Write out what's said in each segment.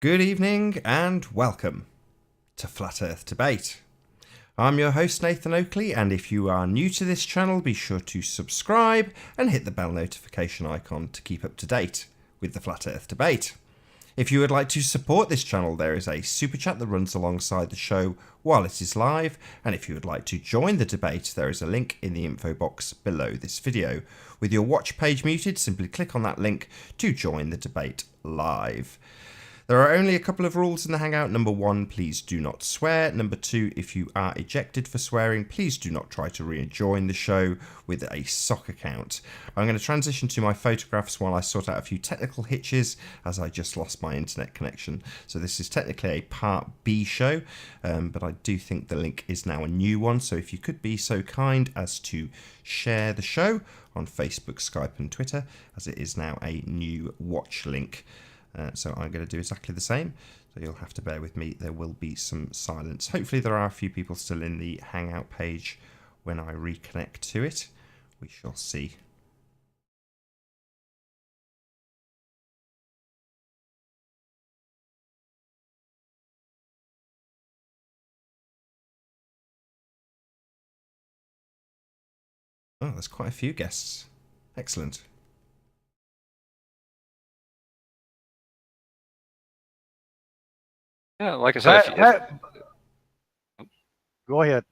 Good evening and welcome to Flat Earth Debate. I'm your host Nathan Oakley, and if you are new to this channel, be sure to subscribe and hit the bell notification icon to keep up to date with the Flat Earth Debate. If you would like to support this channel, there is a super chat that runs alongside the show while it is live, and if you would like to join the debate, there is a link in the info box below this video. With your watch page muted, simply click on that link to join the debate live. There are only a couple of rules in the Hangout. Number 1, please do not swear. Number 2, if you are ejected for swearing, please do not try to rejoin the show with a sock account. I'm going to transition to my photographs while I sort out a few technical hitches, as I just lost my internet connection. So this is technically a part B show, but I do think the link is now a new one. So if you could be so kind as to share the show on Facebook, Skype and Twitter, as it is now a new watch link. So I'm going to do exactly the same. So you'll have to bear with me. There will be some silence. Hopefully there are a few people still in the Hangout page when I reconnect to it. We shall see. Oh, there's quite a few guests. Excellent. Yeah, like I said, go ahead.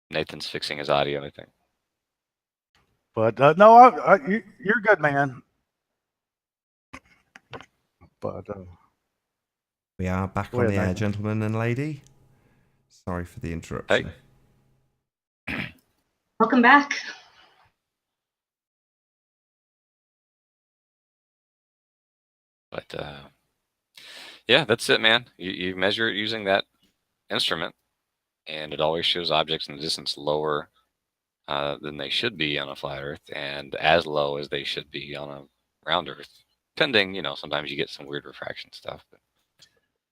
Nathan's fixing his audio, I think. But no, you're good, man. But we are back on the air, gentlemen and lady. Sorry for the interruption. Hey. Welcome back. But yeah, that's it, man. You measure it using that instrument, and it always shows objects in the distance lower than they should be on a flat Earth, and as low as they should be on a round Earth. Depending, sometimes you get some weird refraction stuff. But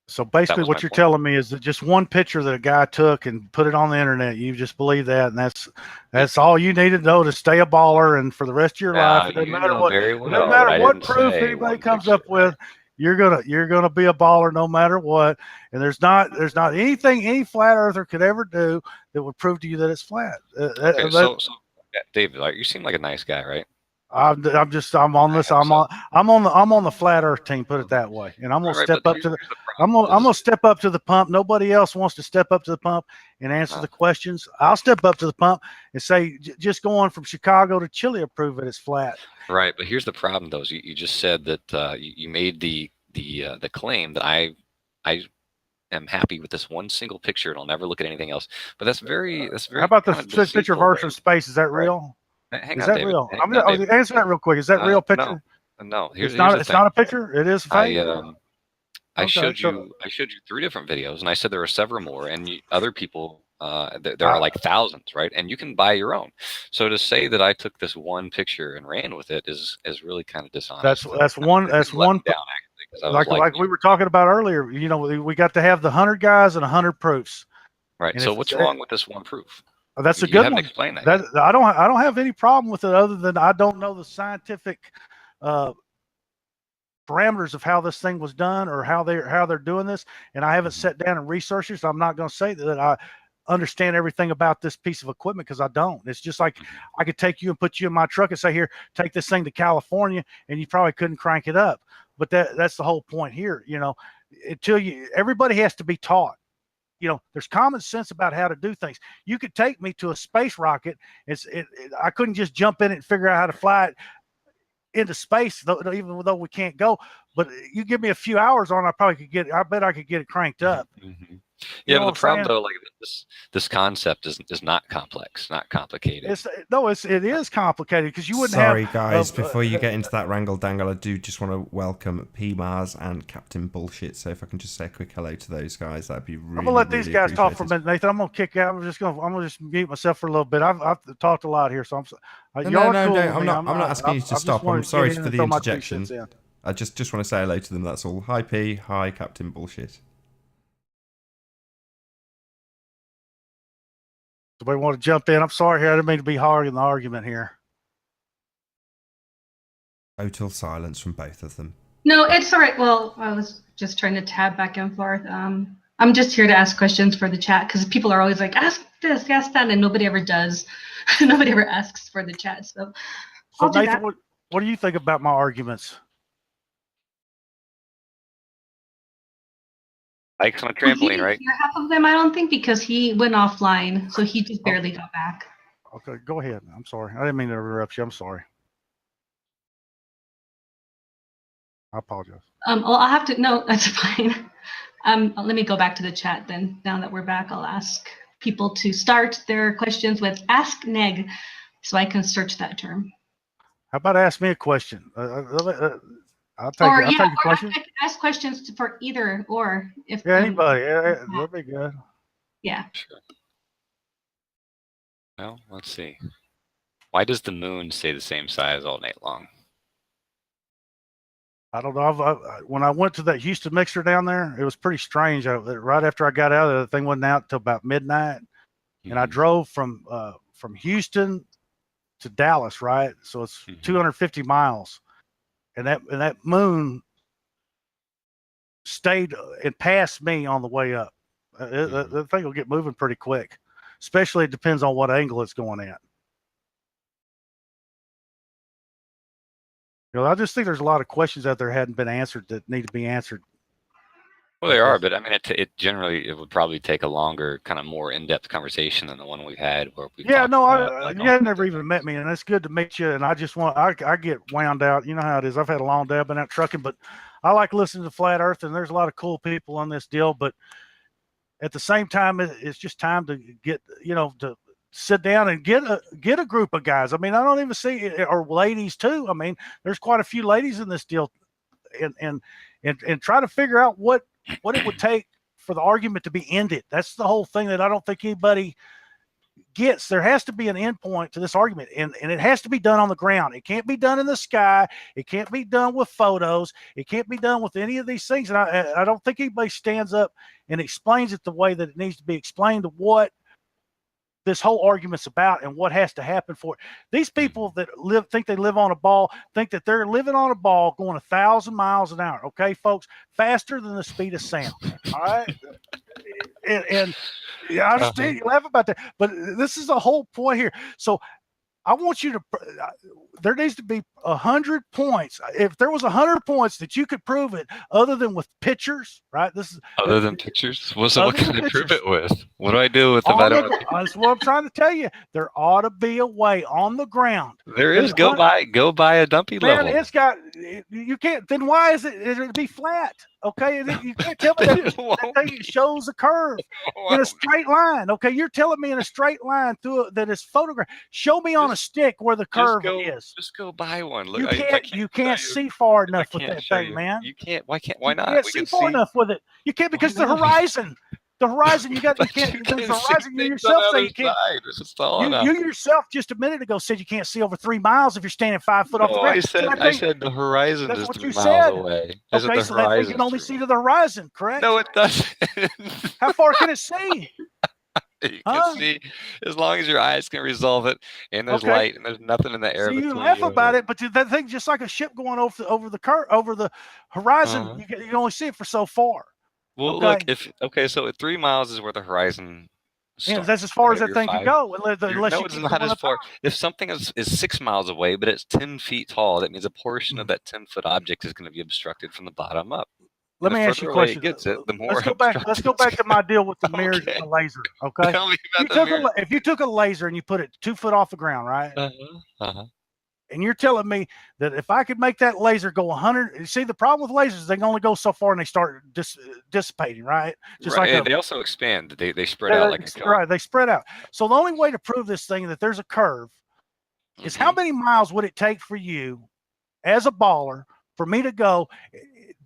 so basically what you're telling me is that just one picture that a guy took and put it on the internet, you just believe that, and that's all you need to know to stay a baller, and for the rest of your life, it doesn't matter what proof anybody comes up with, you're gonna be a baller no matter what. And there's not anything any flat earther could ever do that would prove to you that it's flat. Okay, so David, you seem like a nice guy, right? I'm on the flat earth team, put it that way. And I'm gonna step up to I'm gonna step up to the pump. Nobody else wants to step up to the pump and answer the questions. I'll step up to the pump and say, just going from Chicago to Chile will prove that it's flat. Right, but here's the problem, though. You just said that you made the claim that I am happy with this one single picture and I'll never look at anything else. But that's very How about the picture of Earth from space? Is that real? Hang is on, that David. real? I'm gonna answer that real quick. Is that real picture? No. It's not a picture. It is fake. I showed you 3 different videos, and I said there are several more, and other people there are like thousands, right? And you can buy your own. So to say that I took this one picture and ran with it is really kind of dishonest. That's one down, actually, like we were talking about earlier. We got to have the 100 guys and 100 proofs. Right. And so what's wrong with this one proof? That's a good one. Explained that. I don't have any problem with it, other than I don't know the scientific parameters of how this thing was done or how they're doing this, and I haven't sat down and researched it. So I'm not going to say that I understand everything about this piece of equipment, because I don't. It's just like I could take you and put you in my truck and say, here, take this thing to California, and you probably couldn't crank it up. But that's the whole point here. Everybody has to be taught. There's common sense about how to do things. You could take me to a space rocket. I couldn't just jump in it and figure out how to fly it into space, even though we can't go. But you give me a few hours on, I bet I could get it cranked up. Mm-hmm. Yeah, but the problem though, this concept is not complex, not complicated. It is complicated, because you wouldn't Sorry, guys, before you get into that wrangle dangle, I do just want to welcome P Mars and Captain Bullshit. So if I can just say a quick hello to those guys, that'd be really. I'm gonna let these guys talk for a minute, Nathan. I'm gonna kick out. I'm gonna just mute myself for a little bit. I've talked a lot here, so I'm. No. I'm not asking you to stop. I'm sorry for the interjection. I just want to say hello to them. That's all. Hi P. Hi Captain Bullshit. Somebody want to jump in? I'm sorry here. I didn't mean to be hard in the argument here. Total silence from both of them. No, it's all right. Well, I was just trying to tab back and forth. I'm just here to ask questions for the chat because people are always like, ask this, ask that, and nobody ever does. Nobody ever asks for the chat. So I'll do Nathan, that. what do you think about my arguments? Likes on a trampoline, right? Hear half of them, I don't think, because he went offline, so he just barely got back. Okay, go ahead. I'm sorry. I didn't mean to interrupt you. I'm sorry. I apologize. Well, I'll have to. No, that's fine. Let me go back to the chat then. Now that we're back, I'll ask people to start their questions with "Ask Neg," so I can search that term. How about ask me a question? I'll take Or a question. I can ask questions for either or. If anybody, that'd be good. Yeah. Sure. Well, let's see. Why does the moon stay the same size all night long? I don't know. When I went to that Houston mixer down there, it was pretty strange. Right after I got out of there, the thing wasn't out until about midnight, and I drove from Houston to Dallas. Right, so it's 250 miles, and that moon stayed and passed me on the way up. The thing will get moving pretty quick, especially it depends on what angle it's going at. I just think there's a lot of questions out there hadn't been answered that need to be answered. Well, they are, but I mean, it generally would probably take a longer, kind of more in-depth conversation than the one we've had. Where we you had never even met me, and it's good to meet you. And I just I get wound out. You know how it is. I've had a long day. I've been out trucking, but I like listening to Flat Earth, and there's a lot of cool people on this deal. But at the same time, it's just time to get to sit down and get a group of guys. I mean, I don't even see or ladies too. I mean, there's quite a few ladies in this deal, and try to figure out what it would take for the argument to be ended. That's the whole thing that I don't think anybody gets. There has to be an end point to this argument, and it has to be done on the ground. It can't be done in the sky. It can't be done with photos. It can't be done with any of these things. And I don't think anybody stands up and explains it the way that it needs to be explained, to what this whole argument's about and what has to happen for it. These people that think they live on a ball, think that they're living on a ball going 1,000 miles an hour. Okay, folks, faster than the speed of sound. All right. and yeah, I understand you laugh about that, but this is the whole point here. So I want you to, there needs to be 100 points. If there was 100 points that you could prove it other than with pictures, right? Other than pictures? What can I prove it with? What do I do with if I don't? That's what I'm trying to tell you. There ought to be a way on the ground. There is. Go buy a dumpy level. It's got, you can't, then why is it be flat? Okay, you can't tell me that thing shows a curve in a straight line. Okay, you're telling me in a straight line that is photographed. Show me on a stick where the curve is. Just go buy one. Look, you can't see far enough with that thing, man. You can't. Why can't? Why not? You can't see far enough with it. You can't because the horizon. The horizon, you can't. There's a horizon. You yourself say you can't. You yourself just a minute ago said you can't see over 3 miles if you're standing 5 foot off the ground. I said the horizon is 3 miles away. Okay, so that thing can only see to the horizon, correct? No, it doesn't. How far can it see? You can see as long as your eyes can resolve it, and there's light, and there's nothing in the air. So you laugh about it, but that thing just like a ship going over the horizon. You can only see it for so far. Well, look, so at 3 miles is where the horizon starts. Yeah, that's as far as that thing can go. Unless no, it's not as far. If something is 6 miles away, but it's 10 feet tall, that means a portion of that 10-foot object is going to be obstructed from the bottom up. Let me ask you a question. Let's go back to my deal with the mirrors and the laser. Okay. Tell me about if you took a laser and you put it 2 foot off the ground, right? And you're telling me that if I could make that laser go 100, see the problem with lasers, they can only go so far and they start dissipating, right? They also expand. They spread out like a cone. Right, they spread out. So the only way to prove this thing that there's a curve is how many miles would it take for you as a baller for me to go?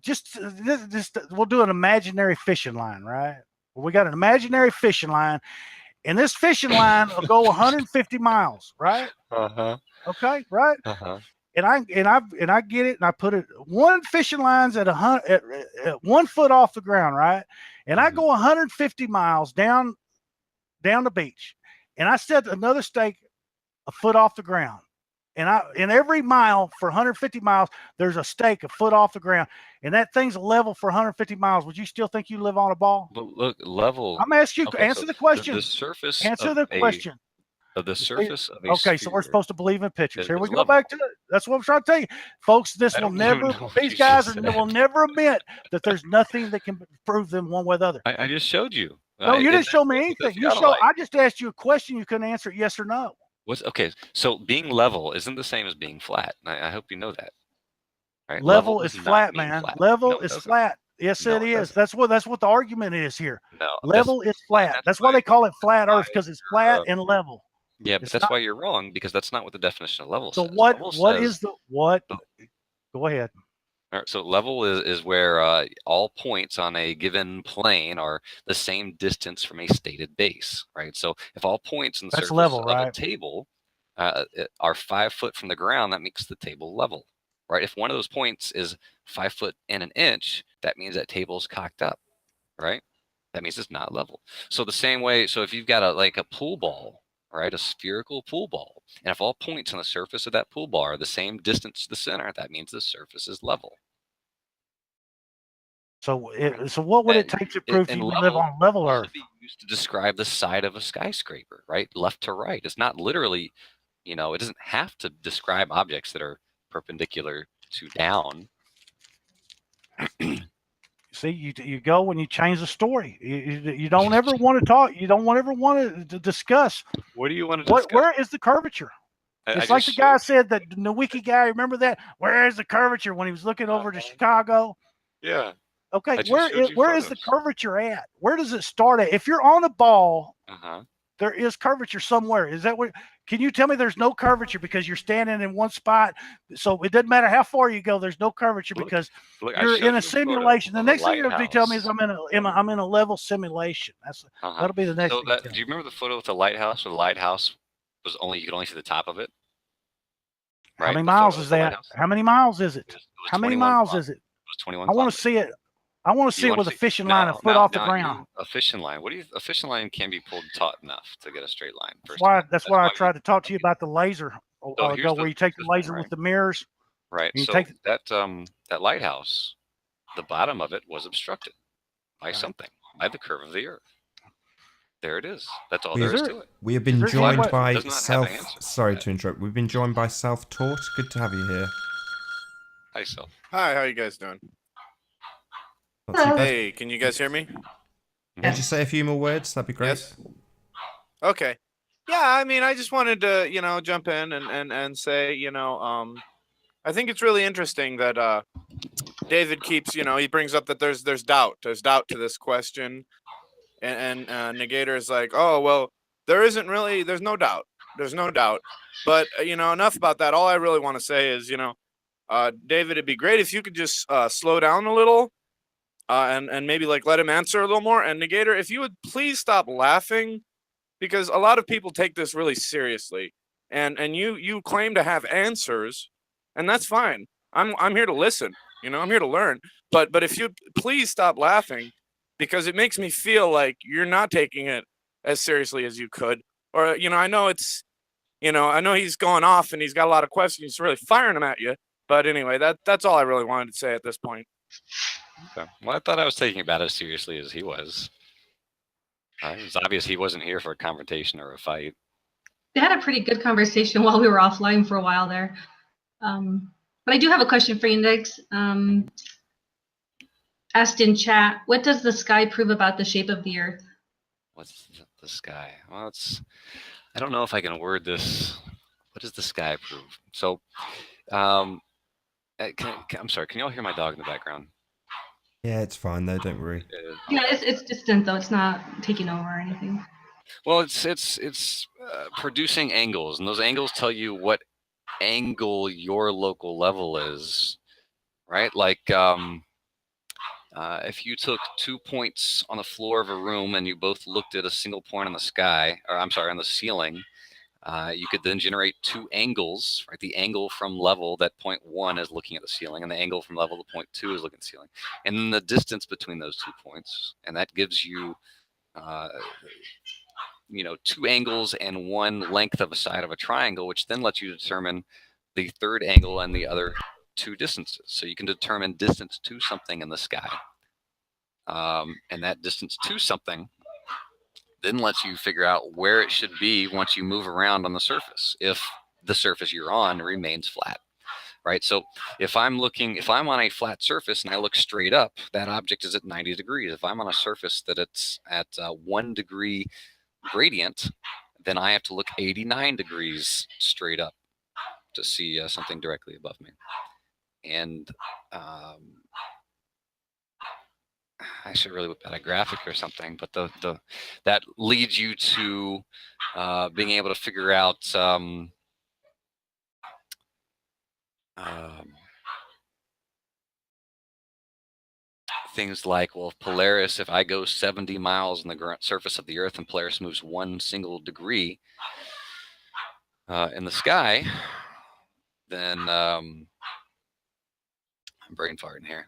Just we'll do an imaginary fishing line, right? Well, we got an imaginary fishing line, and this fishing line will go 150 miles, right? Okay, right. And I get it, and I put it one fishing line's at 1 foot off the ground, right? And I go 150 miles down the beach, and I set another stake a foot off the ground. And in every mile for 150 miles, there's a stake a foot off the ground, and that thing's level for 150 miles. Would you still think you live on a ball? But look, level. I'm asking you. Okay, Answer so the question. the surface Answer of the a question. the surface of a Okay, so we're sphere supposed to believe in pictures. Here we is go level. back to it. That's what I'm trying to tell you, folks. This I will don't even never. know what These you guys just will said. never admit that there's nothing that can prove them one way or the other. I just showed you. No, you and didn't show me that's the anything. theodolite. I just asked you a question. You couldn't answer it yes or no. What's okay? So being level isn't the same as being flat. I hope you know that. Right? Level is does not flat, mean man. flat. Level No, it is doesn't. flat. Yes, No, it it is. doesn't. That's what the argument is here. No, Level is flat. That's why they call it flat Earth, because it's flat and level. Yeah, but It's that's not. why you're wrong, because that's not what the definition of level So says. what? Level What says, is the what? Go ahead. all right, so level is where all points on a given plane are the same distance from a stated base, right? So if all points in the That's surface level, of right? a table are 5 foot from the ground, that makes the table level, right? If one of those points is 5 foot and an inch, that means that table's cocked up, right? That means it's not level. So the same way, so if you've got a pool ball, right, a spherical pool ball, and if all points on the surface of that pool ball are the same distance to the center, that means the surface is level. So what would it take to prove And you live on level also Earth? be used to describe the side of a skyscraper, right? Left to right. It's not literally, it doesn't have to describe objects that are perpendicular to down. See, you go and you change the story. You don't ever want to talk. You don't ever want to discuss. What do you want to discuss? Where is the curvature? It's like the guy said, that the wiki guy. Remember that? Where is the curvature when he was looking over to Chicago? Yeah. Okay, where is the curvature at? Where does it start at? If you're on a ball, there is curvature somewhere. Is that what? Can you tell me there's no curvature because you're standing in one spot? So it doesn't matter how far you go. There's no curvature because you're in a simulation. The next thing you're going to tell me is I'm in a level simulation. That'll be the next thing. Do you remember the photo with the lighthouse? Where the lighthouse was you could only see the top of it. Right? How many miles is that? How many miles is it? How many miles is it? It was 21. I want to see it. I want to see it with a fishing line a foot off the ground. A fishing line. A fishing line can be pulled taut enough to get a straight line. That's why I tried to talk to you about the laser where you take the laser with the mirrors. Right. So that lighthouse, the bottom of it was obstructed by something, by the curve of the Earth. There it is. That's all there is to it. We have been joined by Sorry to interrupt. We've been joined by Self-Taught. Good to have you here. Hi, Self. Hi. How you guys doing? Hey, can you guys hear me? Can you say a few more words? That'd be great. Yes. Okay. Yeah, I mean, I just wanted to, jump in and say, I think it's really interesting that David keeps, he brings up that there's doubt. There's doubt to this question. And Negator is like, oh, well, there's no doubt. There's no doubt. But, enough about that. All I really want to say is, David, it'd be great if you could just slow down a little. And maybe let him answer a little more. And Negator, if you would please stop laughing, because a lot of people take this really seriously, and you claim to have answers, and that's fine. I'm here to listen. I'm here to learn. But if you please stop laughing, because it makes me feel like you're not taking it as seriously as you could. Or I know I know he's going off and he's got a lot of questions. He's really firing them at you. But anyway, that's all I really wanted to say at this point. Okay. Well, I thought I was taking it about as seriously as he was. It was obvious he wasn't here for a confrontation or a fight. They had a pretty good conversation while we were offline for a while there. But I do have a question for you, Nix. Asked in chat, what does the sky prove about the shape of the Earth? What's the sky? Well, I don't know if I can word this. What does the sky prove? So, I'm sorry, can you all hear my dog in the background? Yeah, it's fine though. Don't worry. Yeah, it's distant though. It's not taking over or anything. Well, it's producing angles, and those angles tell you what angle your local level is, right? If you took 2 points on the floor of a room and you both looked at a single point on the sky, or I'm sorry, on the ceiling, you could then generate 2 angles, right? The angle from level that point 1 is looking at the ceiling, and the angle from level to point 2 is looking at the ceiling, and then the distance between those 2 points, and that gives you, 2 angles and 1 length of a side of a triangle, which then lets you determine the third angle and the other 2 distances. So you can determine distance to something in the sky. And that distance to something then lets you figure out where it should be once you move around on the surface, if the surface you're on remains flat, right? So if I'm on a flat surface and I look straight up, that object is at 90 degrees. If I'm on a surface that it's at 1 degree gradient, then I have to look 89 degrees straight up to see something directly above me. And I should really whip out a graphic or something, but that leads you to being able to figure out things like, well, if I go 70 miles on the surface of the Earth and Polaris moves 1 single degree in the sky, then I'm brain farting here.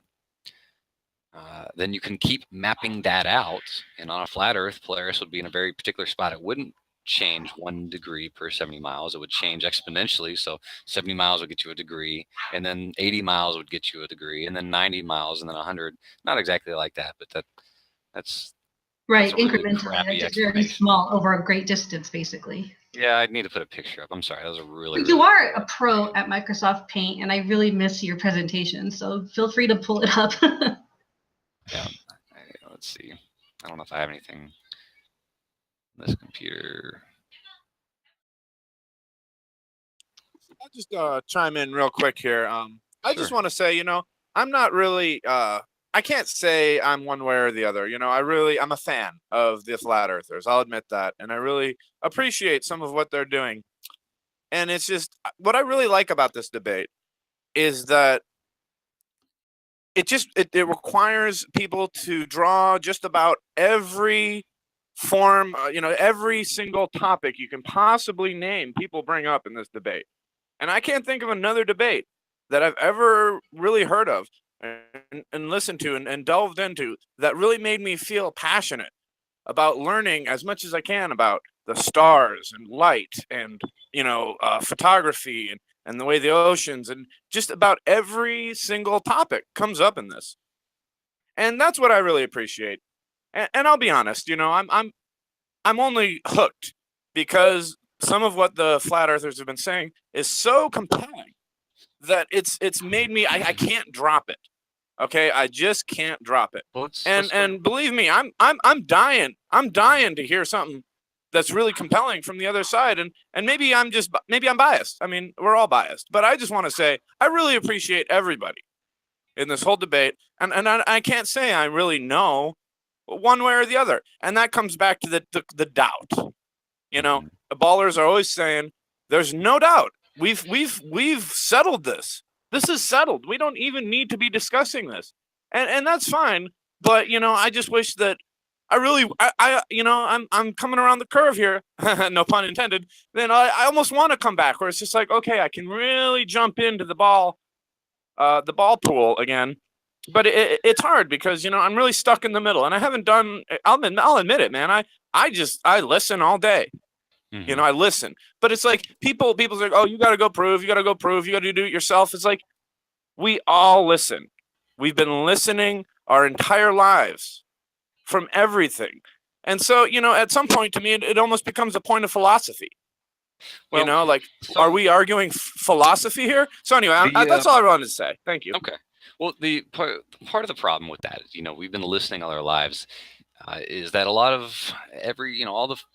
Then you can keep mapping that out. And on a flat Earth, Polaris would be in a very particular spot. It wouldn't change 1 degree per 70 miles. It would change exponentially. So 70 miles would get you a degree, and then 80 miles would get you a degree, and then 90 miles, and then 100. Not exactly like that, but that's right, really incrementally. That's very small over a great distance, basically. Yeah, I'd need to put a picture up. I'm sorry, that was a really. You are a pro at Microsoft Paint, and I really miss your presentation. So feel free to pull it up. Yeah, let's see. I don't know if I have anything on this computer. I'll just chime in real quick here. I just Sure. want to say, I'm not really, I can't say I'm one way or the other. I'm a fan of the flat earthers. I'll admit that. And I really appreciate some of what they're doing. And it's just, what I really like about this debate is that it requires people to draw just about every form, every single topic you can possibly name, people bring up in this debate. And I can't think of another debate that I've ever really heard of and listened to and delved into that really made me feel passionate about learning as much as I can about the stars and light and, photography and the way the oceans and just about every single topic comes up in this. And that's what I really appreciate. And I'll be honest, I'm only hooked because some of what the flat earthers have been saying is so compelling that it's made me I can't drop it. Okay, I just can't drop it. Well, and believe me, I'm dying to hear something that's really compelling from the other side. And maybe I'm biased. I mean, we're all biased, but I just want to say I really appreciate everybody in this whole debate. And I can't say I really know one way or the other. And that comes back to the doubt. The ballers are always saying there's no doubt. We've settled this. This is settled. We don't even need to be discussing this. And that's fine. But, I just wish that I'm coming around the curve here. No pun intended. Then I almost want to come back where it's just like, okay, I can really jump into the ball pool again. But it's hard because, I'm really stuck in the middle and I haven't done, I'll admit it, man. I listen all day. Mm-hmm. I listen, but it's like people's like, oh, you got to go prove, you got to do it yourself. It's like, we all listen. We've been listening our entire lives from everything. And so, at some point to me, it almost becomes a point of philosophy. Well, are we arguing philosophy here? So anyway, that's all I wanted to say. Thank you. Okay. Well, the part of the problem with that is, we've been listening all our lives. Is that a lot of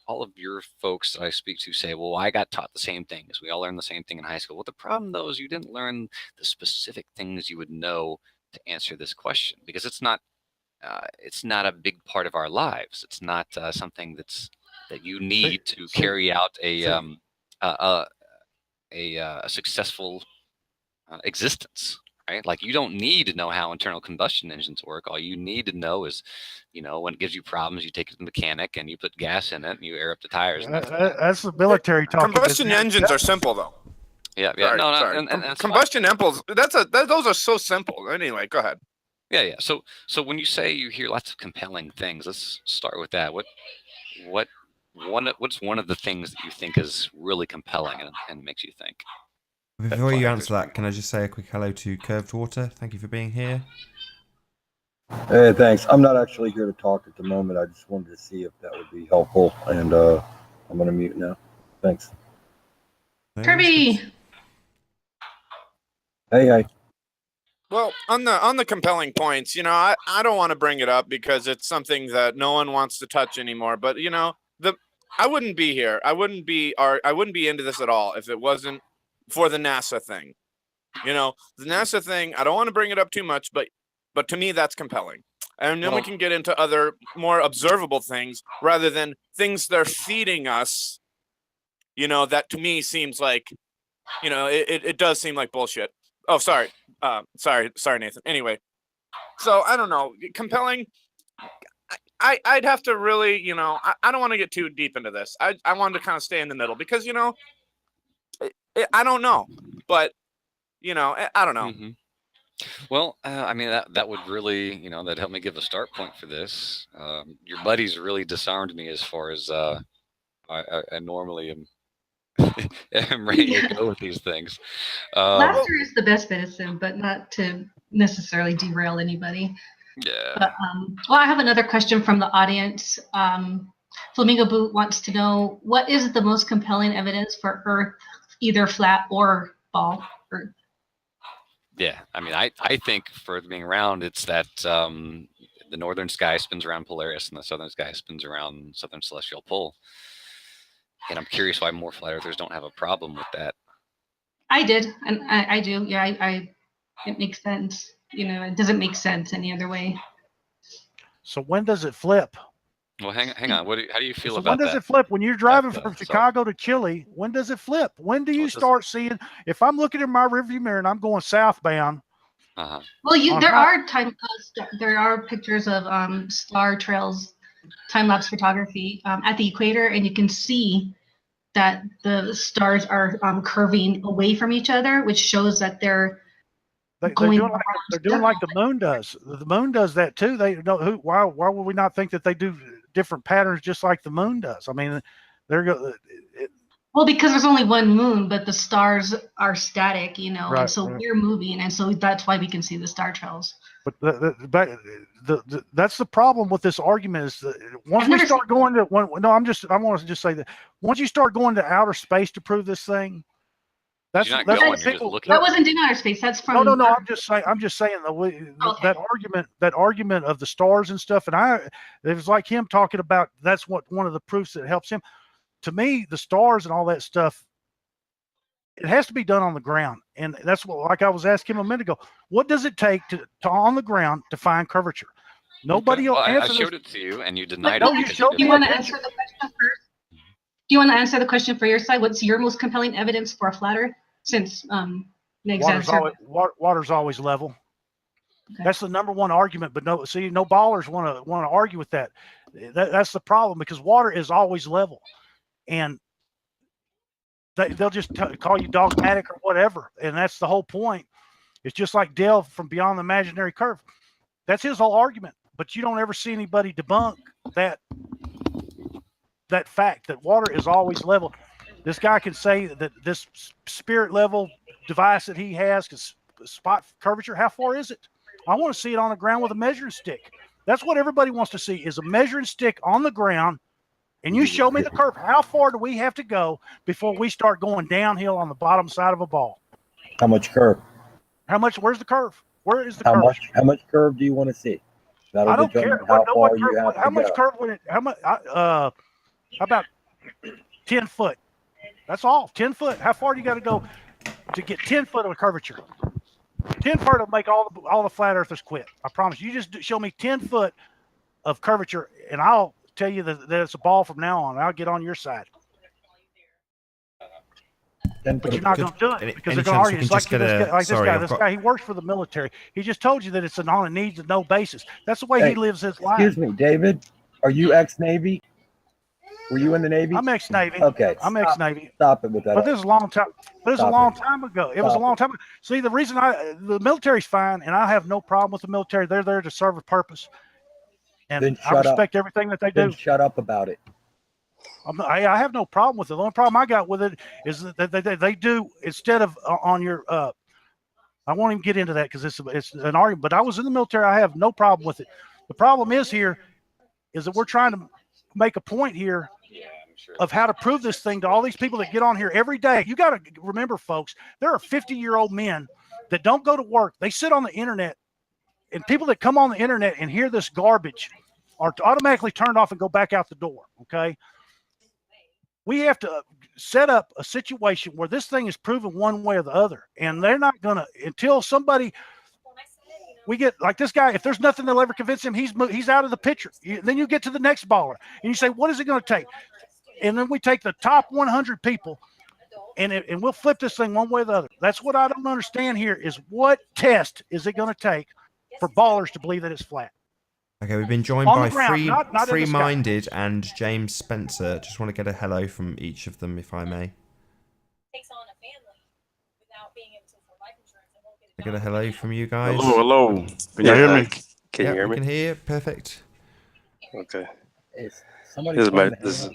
all of your folks that I speak to say, well, I got taught the same things. We all learned the same thing in high school. Well, the problem, though, is you didn't learn the specific things you would know to answer this question, because it's not a big part of our lives. It's not something that you need to carry out a successful existence. Right? Like, you don't need to know how internal combustion engines work. All you need to know is, when it gives you problems, you take it to the mechanic and you put gas in it and you air up the tires. That's the military talk. Combustion engines are simple, though. Yeah. Sorry. And combustion engines. Those are so simple. Anyway, go ahead. Yeah. So when you say you hear lots of compelling things, let's start with that. What what's one of the things that you think is really compelling and makes you think? Before you flat answer that, can I just say a quick hello to Curved Water? Thank you for being here. Hey, thanks. I'm not actually here to talk at the moment. I just wanted to see if that would be helpful, and I'm going to mute now. Thanks. Kirby. Hey. Well, on the compelling points, I don't want to bring it up because it's something that no one wants to touch anymore. But I wouldn't be here. I wouldn't be into this at all if it wasn't for the NASA thing. The NASA thing, I don't want to bring it up too much, but to me that's compelling. And then we can get into other more observable things rather than things they're feeding us. That to me seems like, it does seem like bullshit. Oh, sorry, Nathan. Anyway, so I don't know, compelling. I'd have to really, I don't want to get too deep into this. I wanted to kind of stay in the middle because, I don't know, but I don't know. Mm-hmm. Well, I mean that would really, that helped me give a start point for this. Your buddies really disarmed me as far as I normally am. I'm ready to go with these things. Laughter is the best medicine, but not to necessarily derail anybody. Yeah. But, I have another question from the audience. Flamingo Boot wants to know, what is the most compelling evidence for Earth, either flat or ball Earth? Yeah, I mean, I think for being round, it's that the northern sky spins around Polaris and the southern sky spins around Southern Celestial Pole. And I'm curious why more flat earthers don't have a problem with that. I did, and I do. Yeah, it makes sense. It doesn't make sense any other way. So when does it flip? Well, hang on. How do you feel So about when does that? it flip? When you're driving from Chicago to Chile, when does it flip? When do you start seeing? If I'm looking in my rearview mirror and I'm going southbound. Uh-huh. Well, there are pictures of star trails, time-lapse photography at the equator, and you can see that the stars are curving away from each other, which shows that they're doing like the moon does. The moon does that too. They don't. Why would we not think that they do different patterns just like the moon does? I mean, well, because there's only one moon, but the stars are static, right, and so we're moving, and so that's why we can see the star trails. But that's the problem with this argument is that once we start going to I want to just say that once you start going to outer space to prove this thing, I wasn't in outer space. That's from no. I'm just saying that argument of the stars and stuff, and it was like him talking about that's what one of the proofs that helps him. To me, the stars and all that stuff, it has to be done on the ground, and that's what, like I was asking him a minute ago, what does it take to on the ground to find curvature? Nobody will answer. I showed it to you, and you denied it. Do you want to answer the question first? Do you want to answer the question for your side? What's your most compelling evidence for a flat Earth? Since water's always level. Okay. That's the number one argument, but no ballers want to argue with that. That's the problem, because water is always level, and they'll just call you dogmatic or whatever, and that's the whole point. It's just like Dale from Beyond the Imaginary Curve. That's his whole argument, but you don't ever see anybody debunk that fact that water is always level. This guy can say that this spirit level device that he has can spot curvature. How far is it? I want to see it on the ground with a measuring stick. That's what everybody wants to see, is a measuring stick on the ground, and you show me the curve. How far do we have to go before we start going downhill on the bottom side of a ball? How much curve? Where's the curve? Where is the curve? How much curve do you want to see? I don't care. How much curve would it? How about 10 foot? That's all. 10 foot. How far do you got to go to get 10 foot of a curvature? 10 foot will make all the flat earthers quit. I promise. You just show me 10 foot of curvature, and I'll tell you that it's a ball from now on. I'll get on your side. But you're not going to do it because they're going to argue. It's like this guy. He works for the military. He just told you that it's on a needs and no basis. That's the way he lives his life. Excuse me, David. Are you ex-Navy? Were you in the Navy? I'm ex-Navy. Okay. I'm ex-Navy. Stop it with that. But this is a long time. It was a long time ago. See, the reason the military's fine, and I have no problem with the military. They're there to serve a purpose. And I respect everything that they do. Then shut up about it. I have no problem with it. The only problem I got with it is that they do, instead of on your I won't even get into that because it's an argument. But I was in the military. I have no problem with it. The problem is that we're trying to make a point here of how to prove this thing to all these people that get on here every day. You got to remember, folks, there are 50-year-old men that don't go to work. They sit on the internet, and people that come on the internet and hear this garbage are automatically turned off and go back out the door. Okay. We have to set up a situation where this thing is proven one way or the other. And they're not going to, until somebody, we get like this guy, if there's nothing that'll ever convince him, he's out of the picture. Then you get to the next baller and you say, what is it going to take? And then we take the top 100 people and we'll flip this thing one way or the other. That's what I don't understand here is what test is it going to take for ballers to believe that it's flat? Okay, we've been joined On by the ground, not Free in the sky. Minded and James Spencer. Just want to get a hello from each of them, if I may. I get a hello from you guys. Hello. Can you hear me? Can you hear we me? can hear you. Perfect. Okay. Is This is my this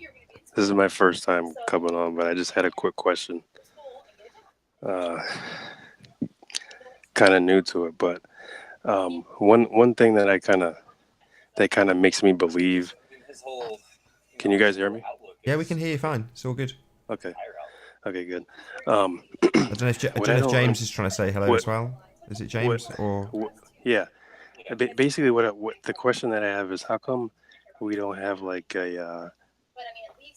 is my first time coming on, but I just had a quick question. Kind of new to it, but one thing that kind of makes me believe. Can you guys hear me? Yeah, we can hear you fine. It's all good. Okay. Okay, good. I don't know if James is trying to say hello as well. Is it James or? Yeah. Basically, what the question that I have is, how come we don't have like a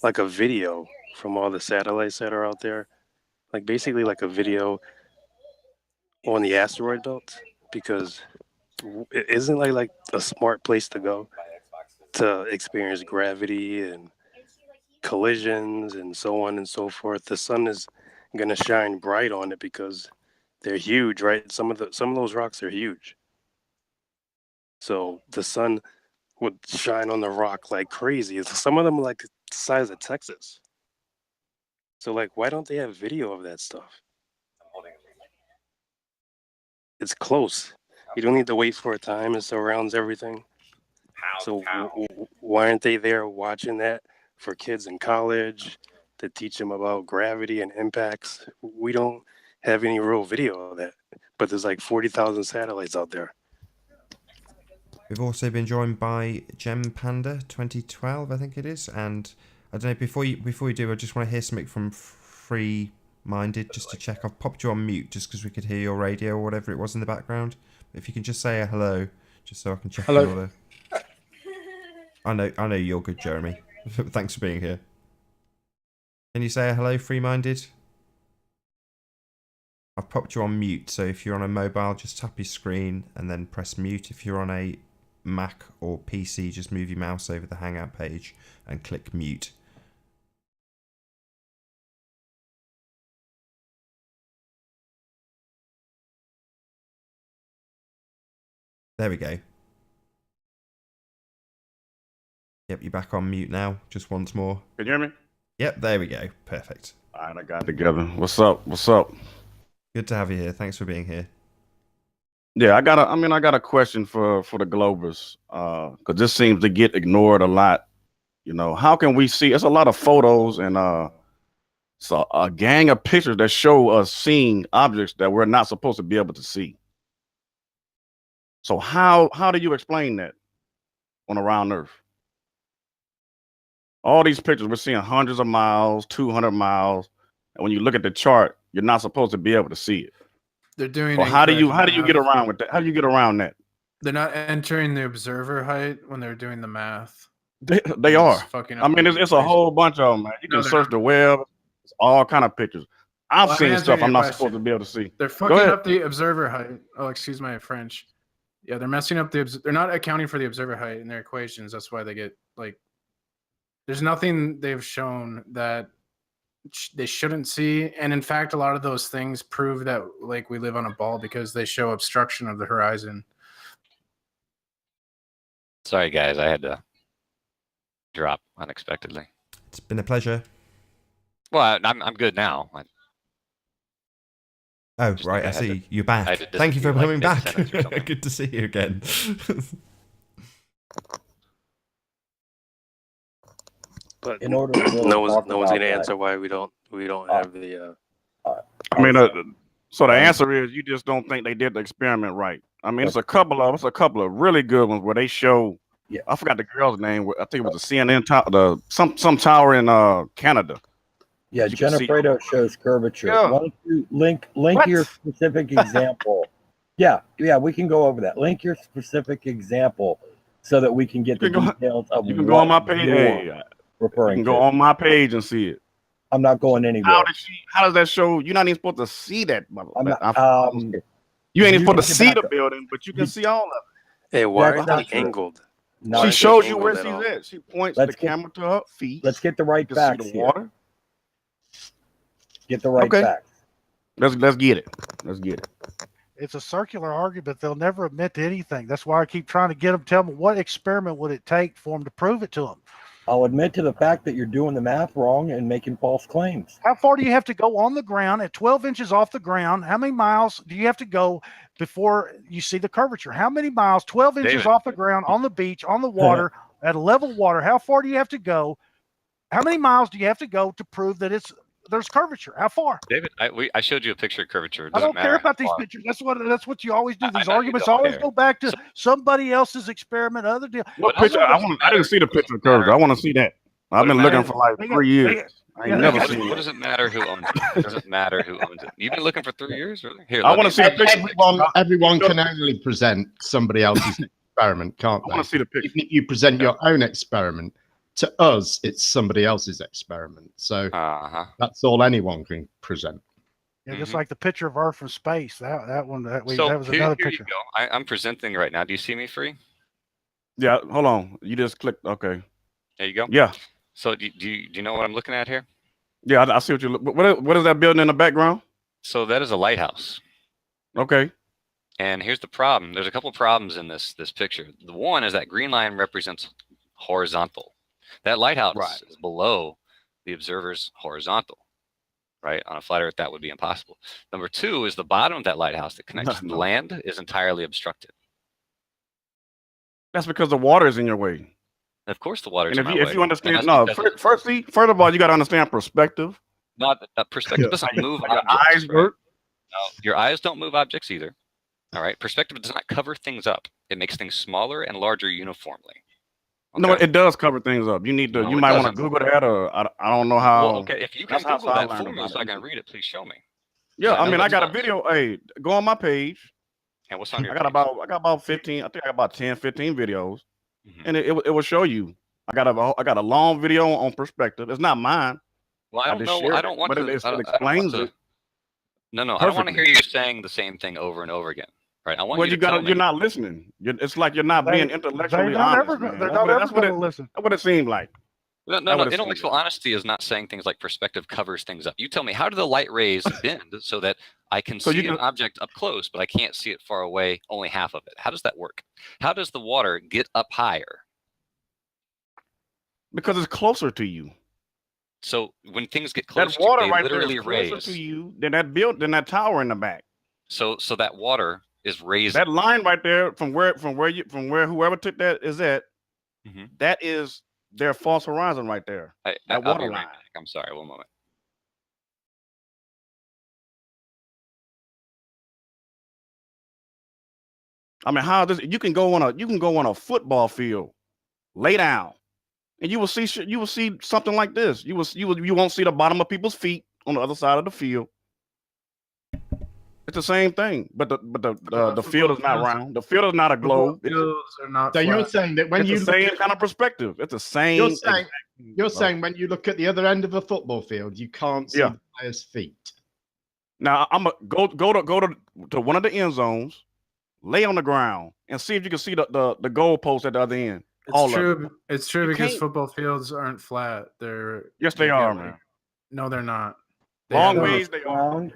video from all the satellites that are out there, like basically like a video on the asteroid belt? Because it isn't like a smart place to go to experience gravity and collisions and so on and so forth. The sun is going to shine bright on it because they're huge, right? Some of those rocks are huge. So the sun would shine on the rock like crazy. Some of them are like the size of Texas. So like, why don't they have video of that stuff? It's close. You don't need to wait for a time. It surrounds everything. So why aren't they there watching that for kids in college to teach them about gravity and impacts? We don't have any real video of that, but there's like 40,000 satellites out there. We've also been joined by Gem Panda 2012, I think it is, and I don't know. Before we do, I just want to hear something from Free Minded just to check. I've popped you on mute just because we could hear your radio or whatever it was in the background. If you can just say a hello, just so I can check. Hello. I know you're good, Jeremy. Thanks for being here. Can you say a hello, Free Minded? I've popped you on mute, so if you're on a mobile, just tap your screen and then press mute. If you're on a Mac or PC, just move your mouse over the Hangout page and click mute. There we go. Yep, you're back on mute now. Just once more. Can you hear me? Yep, there we go. Perfect. All right, I got it together. What's up? What's up? Good to have you here. Thanks for being here. Yeah, I got a question for the Globers, because this seems to get ignored a lot. You know, how can we see? It's a lot of photos and so a gang of pictures that show us seeing objects that we're not supposed to be able to see. So how do you explain that on around Earth? All these pictures, we're seeing hundreds of miles, 200 miles, and when you look at the chart, you're not supposed to be able to see it. They're doing. Well, how do you get around with that? How do you get around that? They're not entering the observer height when they're doing the math. They are. I mean, it's a whole bunch of them, man. You can search the web. It's all kind of pictures. I've seen stuff I'm not supposed to be able to see. They're fucking up the observer height. Oh, excuse my French. Yeah, they're messing up they're not accounting for the observer height in their equations. That's why they get like. There's nothing they've shown that they shouldn't see, and in fact, a lot of those things prove that like we live on a ball because they show obstruction of the horizon. Sorry, guys, I had to drop unexpectedly. It's been a pleasure. Well, I'm good now. Oh, right, I see. You're back. Thank you for coming back. Good to see you again. But in order to really no one's talk gonna about answer that. why we don't have the. I mean, so the Right. answer is you just don't think they did the experiment right. I mean, it's a couple of really good ones where they show. Yeah. I forgot the girl's name. I think it was a CNN tower, some tower in Canada. Yeah, You can see- Jennifer shows curvature. Yeah. Why don't you link your specific example? Yeah, we can go over that. Link your specific example so that we can get the details of You can go on my page. Hey, you referring can go to. on my page and see it. I'm not going anywhere. How does that show? You're not even supposed to see that. I'm not, you ain't even you supposed to can see back the up. building, but you can see all of it. Hey, why That's aren't not they true. angled? No, She Why shows they you where angled she's at all? at. She points Let's the get- camera to her feet. let's get the right You can see facts the here. water. Get the right Okay. facts. Let's get it. Let's get it. It's a circular argument. They'll never admit to anything. That's why I keep trying to get them. Tell them what experiment would it take for them to prove it to them. I'll admit to the fact that you're doing the math wrong and making false claims. How far do you have to go on the ground at 12 inches off the ground? How many miles do you have to go before you see the curvature? How many miles, 12 inches David. off the ground, on the beach, on the water, at a level water? How far do you have to go? How many miles do you have to go to prove that there's curvature? How far? David, I showed you a picture of curvature. It I doesn't don't matter care how about these far. pictures. That's what you always do. I These know you arguments don't always care. go back to somebody else's experiment, other deal. What What picture? I didn't see the picture of curvature. I want to see that. I've been looking for like 3 years. I ain't never seen What it. does it matter who owns it? It doesn't matter who owns it. You've been looking for 3 years, really? Here, I let want me- to see the picture. Everyone can only present somebody else's experiment, can't I they? want to see the picture. Even if you present your own experiment, to us, it's somebody else's experiment. So that's all anyone can present. Yeah, just like the picture of Earth from space. That one. That was So another here picture. you go. I'm presenting right now. Do you see me free? Yeah, hold on. You just clicked. Okay. There you go. Yeah. So do you know what I'm looking at here? Yeah, I see what you look. What is that building in the background? So that is a lighthouse. Okay. And here's the problem. There's a couple of problems in this picture. The one is that green line represents horizontal. That lighthouse is below the observer's horizontal. Right? On a flat Earth, that would be impossible. Number two is the bottom of that lighthouse that connects to the land is entirely obstructed. That's because the water is in your way. Of course, the water's And in my way. if you understand, And no, that's because first of all, you got to understand perspective. not that perspective doesn't move How your objects. eyes right? work. No, your eyes don't move objects either. All right. Perspective does not cover things up. It makes things smaller and larger uniformly. No, it does cover things up. You need to. No, you it might want to doesn't. Google that, or I don't know how. Well, okay. If you can that's how Google I that learned for me about so I it. can read it, please show me. Yeah, I I know mean, I that's got a not- video. Hey, go on my page. And what's on your I got about 15. I think I got about 10, 15 videos, and it will show you. I got a long video on perspective. It's not mine. Well, I don't just know. shared I it, don't want but to. it I don't want explains to- it. No, I don't want to perfectly. hear you saying the same thing over and over again. Right? I want Well, you to tell you're me. not listening. It's like you're not being intellectually They're not honest. ever. man. They're That's not what it- ever that's what going to it- listen. That's what it seemed like. No. That would have Intellectual honesty is not saying things like perspective covers things up. You tell me, how do the light rays bend so that I can So you see an can- object up close, but I can't see it far away, only half of it? How does that work? How does the water get up higher? Because it's closer to you. So when things get close That water to you, right they there is literally closer raise. to you than that tower in the back. So that water is raised. That line right there, from where whoever took that is at, that is their false horizon right there. That I'll water be right line. back. I'm sorry. One moment. I mean, how does you can go on a football field, lay down, and you will see something like this. You won't see the bottom of people's feet on the other side of the field. It's the same thing, but the field is not round. The field is not a globe. So you're saying that when it's you the look same at- kind of perspective. It's the same. You're saying when you look at the other end of the football field, you can't see the player's feet. Now I'm go to one of the end zones, lay on the ground, and see if you can see the goal post at the other end. It's true. It's true You because can't- football fields aren't flat. Yes, they are, man. No, they're not. Long have- ways they are.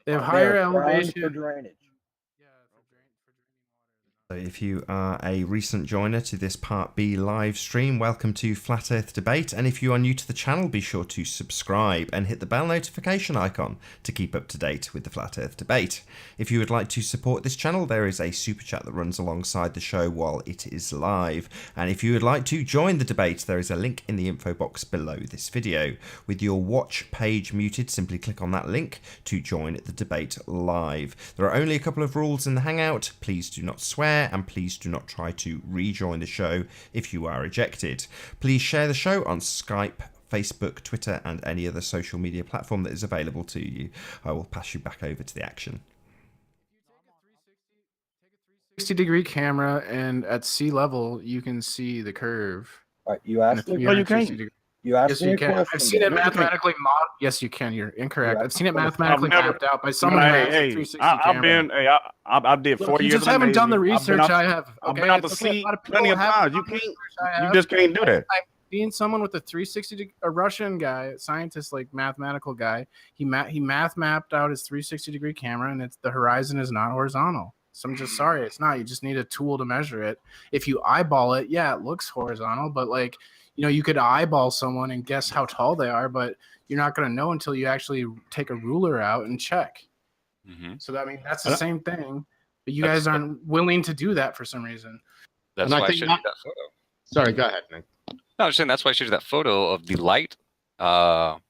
They have higher They're ground elevation. for drainage. So if you are a recent joiner to this Part B live stream, welcome to Flat Earth Debate. And if you are new to the channel, be sure to subscribe and hit the bell notification icon to keep up to date with the Flat Earth Debate. If you would like to support this channel, there is a super chat that runs alongside the show while it is live. And if you would like to join the debate, there is a link in the info box below this video. With your watch page muted, simply click on that link to join the debate live. There are only a couple of rules in the Hangout. Please do not swear, and please do not try to rejoin the show if you are ejected. Please share the show on Skype, Facebook, Twitter, and any other social media platform that is available to you. I will pass you back over to the action. 60-degree camera, and at sea level, you can see the curve. All right, you asked me. No, you can't. You asked Yes, me you a can. question. I've seen it though. mathematically modeled. Yes, you can. You're incorrect. Yeah. I've seen it mathematically I've never- mapped out by someone who has a Hey, 360 I've camera. been. Hey, I did Look, 4 you years. just in the haven't done the Navy. research I have. I've Okay, been out to it's okay. sea A lot of plenty of people times. haven't You done the can't. research I You have. just can't do that. I've seen someone with a 360, a Russian guy, a scientist, like mathematical guy. He mapped out his 360-degree camera, and the horizon is not horizontal. So I'm just sorry, it's not. You just need a tool to measure it. If you eyeball it, yeah, it looks horizontal, but like, you know, you could eyeball someone and guess how tall they are, but you're not going to know until you actually take a ruler out and check. Mm-hmm. So that, I mean, that's the same thing, but you guys aren't willing to do that for some reason. That's And why I I think showed that- you that photo. Sorry, go ahead, Nick. No, I'm just saying that's why I showed you that photo of the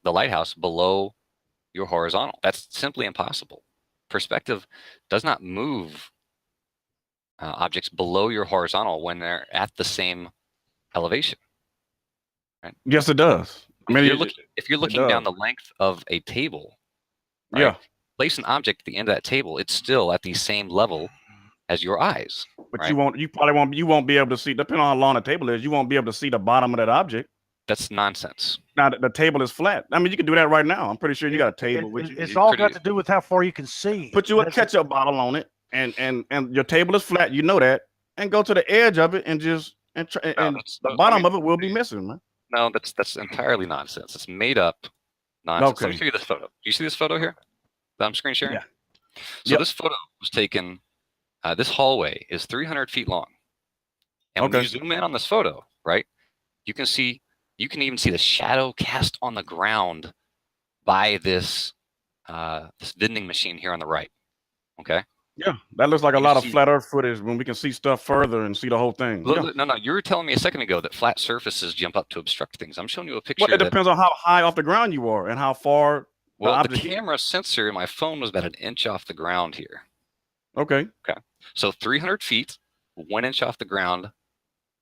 lighthouse below your horizontal. That's simply impossible. Perspective does not move objects below your horizontal when they're at the same elevation. Right? Yes, it does. I mean, If you're looking down the length of a table, right, yeah, place an object at the end of that table, it's still at the same level as your eyes. but right? you won't be able to see. Depending on how long the table is, you won't be able to see the bottom of that object. That's nonsense. Now the table is flat. I mean, you can do that right now. I'm pretty sure you got a table with you. It's all got to do with how far you can see. Put you a ketchup bottle on it, and your table is flat. You know that, and go to the edge of it and just the bottom of it will be missing, man. No, that's entirely nonsense. It's made up nonsense. Let me Okay. show you this photo. Do you see this photo here that I'm screen sharing? Yeah. So this photo was taken. This hallway is 300 feet long, and when Okay. you zoom in on this photo, right, you can even see the shadow cast on the ground by this this vending machine here on the right. Okay. Yeah, that looks like a You lot of see- flat Earth footage when we can see stuff further and see the whole thing. Look, Yeah. no, you were telling me a second ago that flat surfaces jump up to obstruct things. I'm showing you a picture. Well, it that- depends on how high off the ground you are and how far well, the object is. camera sensor in my phone was about an inch off the ground here. Okay. So 300 feet, 1 inch off the ground,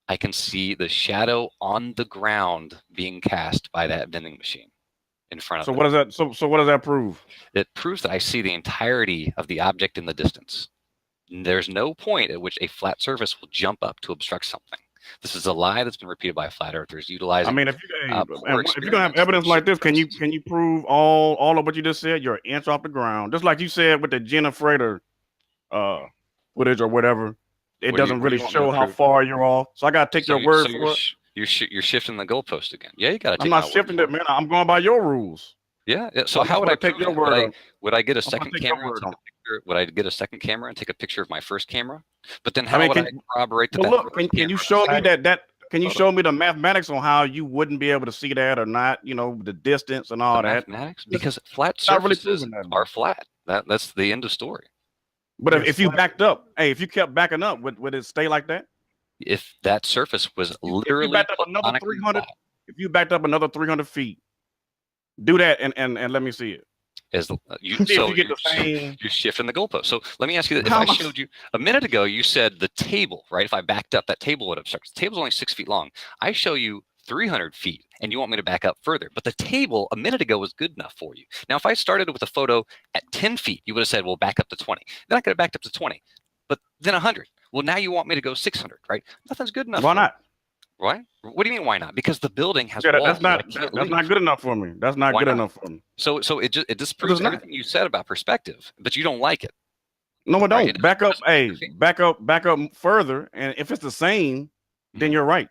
I can see the shadow on the ground being cast by that vending machine in front of So it. what does that? So what does that prove? It proves that I see the entirety of the object in the distance. There's no point at which a flat surface will jump up to obstruct something. This is a lie that's been repeated by flat earthers utilizing. I mean, if poor you're gonna have evidence like this, can you prove all of what you just said? You're an inch off the ground, just like you said with the Jenna Frater footage or whatever. It What do you- doesn't what do really you want me show to how prove? far you're off. So I gotta take your word for it. You're shifting the goalpost again. Yeah, you got to take I'm my not word shifting for it, man. I'm going by your rules. Yeah. So I'm how just would I gonna take prove your it? word on it. Would I get a I'm gonna second take your camera? And word take on a picture? Would I get a second camera and take a picture of my first camera? But then I how mean, would I can- corroborate that? Well, that look, first can you camera show is me accurate? that? Can you Photo. show me the mathematics on how you wouldn't be able to see that or not? You know, the distance and all The that. mathematics? Because flat not really surfaces proving that, are flat. That's the end of story. But Yes, if you flat- backed up, hey, if you kept backing up, would it stay like that? If that surface was literally backed up another platonically 300 flat, If you backed up another 300 feet, do that and let me see it. you, See if so you get you're, the same. you're shifting the goalpost. So let me ask you: if How I much- showed you a minute ago, you said the table, right? If I backed up, that table would obstruct. The table's only 6 feet long. I show you 300 feet, and you want me to back up further. But the table a minute ago was good enough for you. Now, if I started with a photo at 10 feet, you would have said, "Well, back up to 20." Then I could have backed up to 20, but then 100. Well, now you want me to go 600, right? Nothing's good enough. Why for me. not? Why? What do you mean? Why not? Because the building has Yeah, walls. that's that I not can't that's leave. not good enough for me. That's not Why good not? enough for me. So it just it's proves not. everything you said about perspective, but you don't like it. No, I Right, don't. it Back up, doesn't- hey, back up further. And if it's the same, then Mhm. you're right.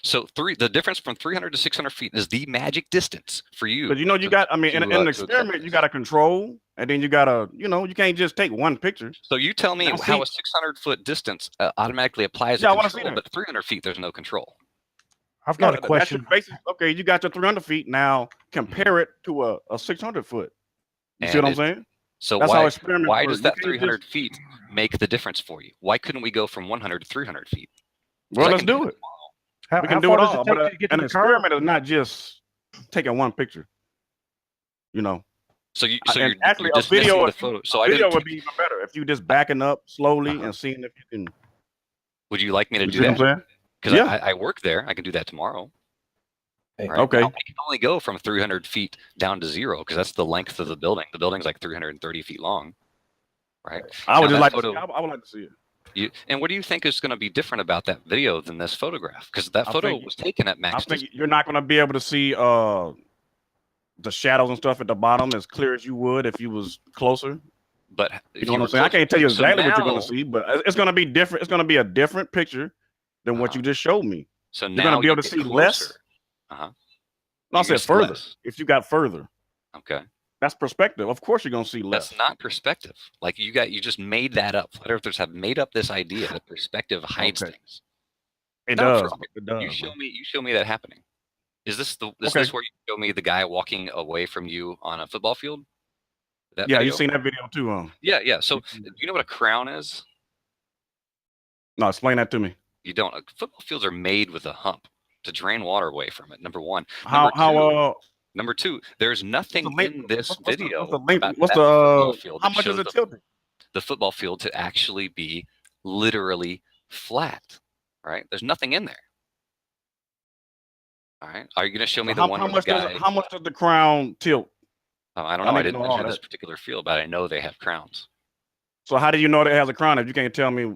So the difference from 300 to 600 feet is the magic distance for you. But you got, I mean, in an experiment, you got to control, and then you got to, you can't just take one picture. So you tell me how a 600-foot distance automatically applies to control, but 300 feet, there's no control. I've got a question. Okay, you got your 300 feet. Now compare it to a 600 foot. You see what I'm saying? So that's why does that 300 feet make the difference for you? Why couldn't we go from 100 to 300 feet? Well, let's do it. We can do it all, but an experiment is not just taking one picture. So you're actually a video, the photo. So a video would be even better if you just backing up slowly and seeing if you can. Would you like me to do that? Because I work there. I can do that tomorrow. Hey, right? Okay. Now, I can only go from 300 feet down to 0 because that's the length of the building. The building's like 330 feet long, right? I would like to see it. And what do you think is going to be different about that video than this photograph? Because that photo was taken at max. I think you're not going to be able to see the shadows and stuff at the bottom as clear as you would if you was closer. But you know what I'm saying? I can't tell you exactly what you're going to see, but it's going to be different. It's going to be a different picture than what you just showed me. So you're going to be able to see less. No, I said further. If you got further, okay, that's perspective. Of course, you're going to see less. That's not perspective. Like you just made that up. Flat earthers have made up this idea that perspective hides things. It does. You show me that happening. Is this this where you show me the guy walking away from you on a football field? You've seen that video too, Yeah. So do you know what a crown is? No, explain that to me. You don't. Football fields are made with a hump to drain water away from it. Number one. Number two, there's nothing in this video. How much is it tilted? The football field to actually be literally flat, right? There's nothing in there. All right. Are you going to show me the one? How much does the crown tilt? I don't know. I didn't measure this particular field, but I know they have crowns. So how do you know that it has a crown if you can't tell me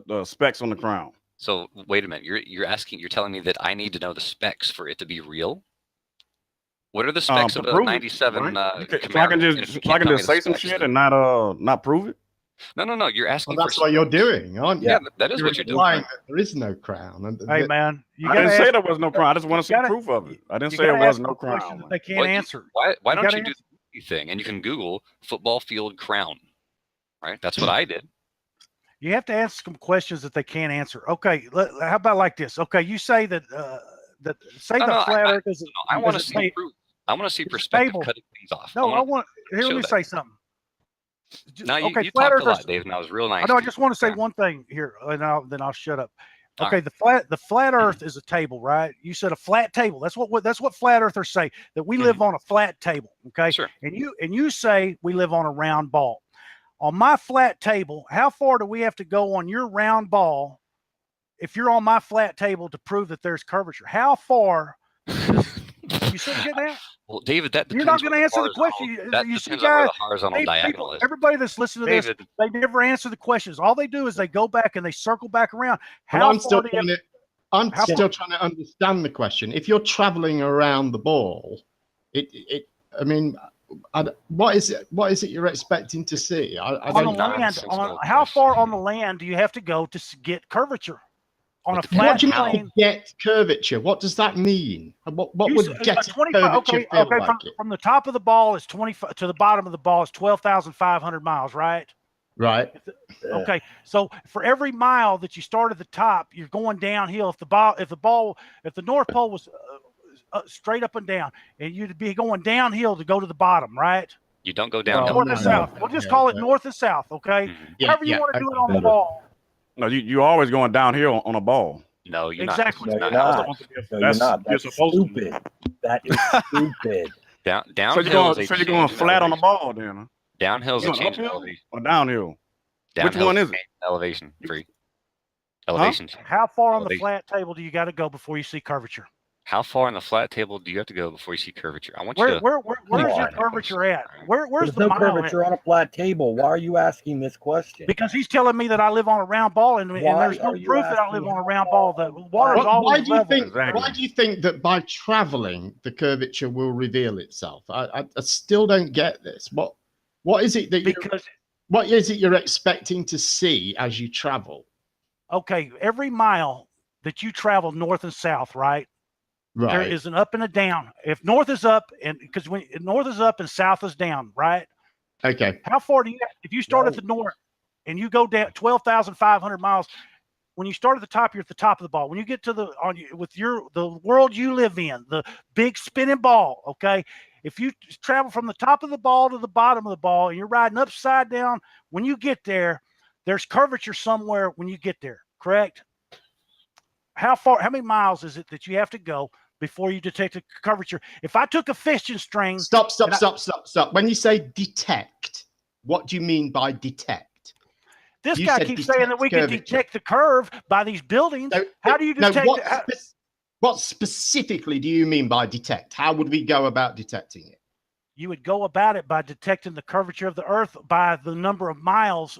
the specs on the crown? So wait a minute. You're telling me that I need to know the specs for it to be real? What are the specs of a 97? Right? So I can just say some shit and not prove it. No. You're asking. Well, that's what you're doing, aren't you? Yeah, that is what you're doing. There is no crown. Hey, man, I didn't say there was no crown. I just want to see proof of it. I didn't say there was no crown. They can't answer. Why don't you do the thing and you can Google football field crown? Right. That's what I did. You have to ask them questions that they can't answer. Okay, how about like this? Okay, you say that the flat Earth is. I want to see proof. I want to see perspective cutting things off. No, let me say something. Now you talked a lot, Dave, and I was real nice. I just want to say one thing here, and then I'll shut up. Okay, the flat Earth is a table, right? You said a flat table. That's what flat earthers say, that we live on a flat table. Okay, sure. And you say we live on a round ball. On my flat table, how far do we have to go on your round ball if you're on my flat table to prove that there's curvature? How far? You still get that? Well, David, you're not going to answer the question. You see, guys, everybody that's listening to this, they never answer the questions. All they do is they go back and they circle back around. I'm still trying to understand the question. If you're traveling around the ball, what is it you're expecting to see? How far on the land do you have to go to get curvature? On a flat what do you mean get curvature? What does that mean? What would get curvature feel like? From the top of the ball is 25 to the bottom of the ball is 12,500 miles, right? Right. Okay. So for every mile that you start at the top, you're going downhill. If the North Pole was straight up and down, and you'd be going downhill to go to the bottom, right? You don't go down north and south. We'll just call it north and south, okay? Mm-hmm. However you want to do it on the ball. No, you're always going downhill on a ball. No, you're exactly. not. No, you're not. That's stupid. That is stupid. Downhill. So you're going flat on the ball, then? Downhill is a change in elevation. Or downhill? Which one is it? Elevation free. Elevation. Huh? How far on the flat table do you got to go before you see curvature? How far on the flat table do you have to go before you see curvature? I want you to. Where's your curvature at? Where's the curvature on a flat table? Why are you asking this question? Because he's telling me that I live on a round ball, and there's no proof that I live on a round ball. The water is always level. Why do you think that by traveling the curvature will reveal itself? I still don't get this. What is it that what is it you're expecting to see as you travel? Okay, every mile that you travel north and south, right? Right. There is an up and a down. If north is up, and because when north is up and south is down, right? Okay. How far do you have, if you start at the north and you go down 12,500 miles, when you start at the top, you're at the top of the ball. When you get to the world you live in, the big spinning ball, okay? If you travel from the top of the ball to the bottom of the ball and you're riding upside down, when you get there, there's curvature somewhere when you get there, correct? How many miles is it that you have to go before you detect a curvature? If I took a fishing string. Stop. When you say detect, what do you mean by detect? This guy keeps saying that we can detect the curve by these buildings. So, how do you detect what specifically do you mean by detect? How would we go about detecting it? You would go about it by detecting the curvature of the Earth by the number of miles,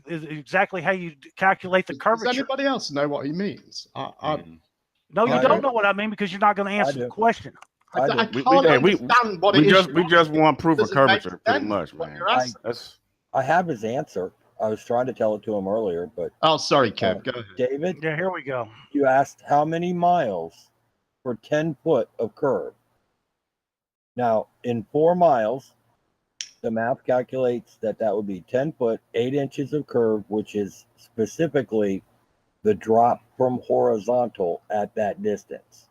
is exactly how you calculate the curvature. Does anybody else know what he means? No, you don't know what I mean because you're not going to answer the question. I can't understand what it is. We just want proof of curvature, pretty much, man. I have his answer. I was trying to tell it to him earlier, but sorry, Kev. Go ahead. David. Yeah, here we go. You asked how many miles for 10 foot of curve. Now, in 4 miles, the math calculates that would be 10 foot, 8 inches of curve, which is specifically the drop from horizontal at that distance.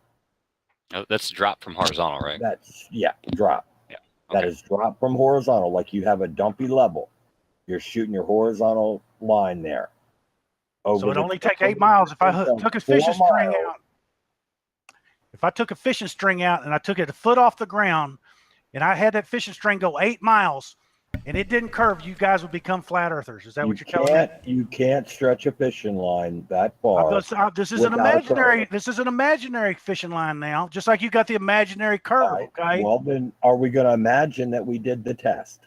Oh, that's drop from horizontal, right? That's drop. Yeah. Okay. That is drop from horizontal. Like you have a dumpy level. You're shooting your horizontal line there. So it only take 8 miles if I took a fishing string out. If I took a fishing string out and I took it a foot off the ground and I had that fishing string go 8 miles and it didn't curve, you guys would become flat earthers. Is that what you're telling me? You can't stretch a fishing line that far. This is an imaginary. This is an imaginary fishing line now, just like you got the imaginary curve. Right. Okay. Well, then, are we going to imagine that we did the test?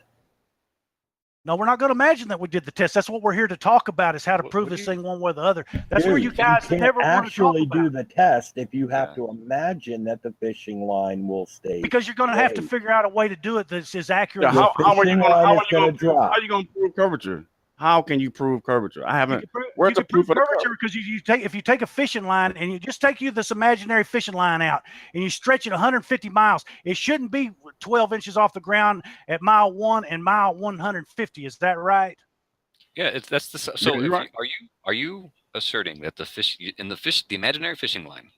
No, we're not going to imagine that we did the test. That's what we're here to talk about: is how to prove this thing one way or the other. That's where you guys never actually do the test if you have to imagine that the fishing line will stay. Because you're going to have to figure out a way to do it that is accurate. Yeah, how are you going to prove curvature? How can you prove curvature? I haven't. Where's the proof of the curvature? Because if you take a fishing line and you just take this imaginary fishing line out and you stretch it 150 miles, it shouldn't be 12 inches off the ground at mile 1 and mile 150. Is that right? Yeah, so are you asserting that the imaginary fishing line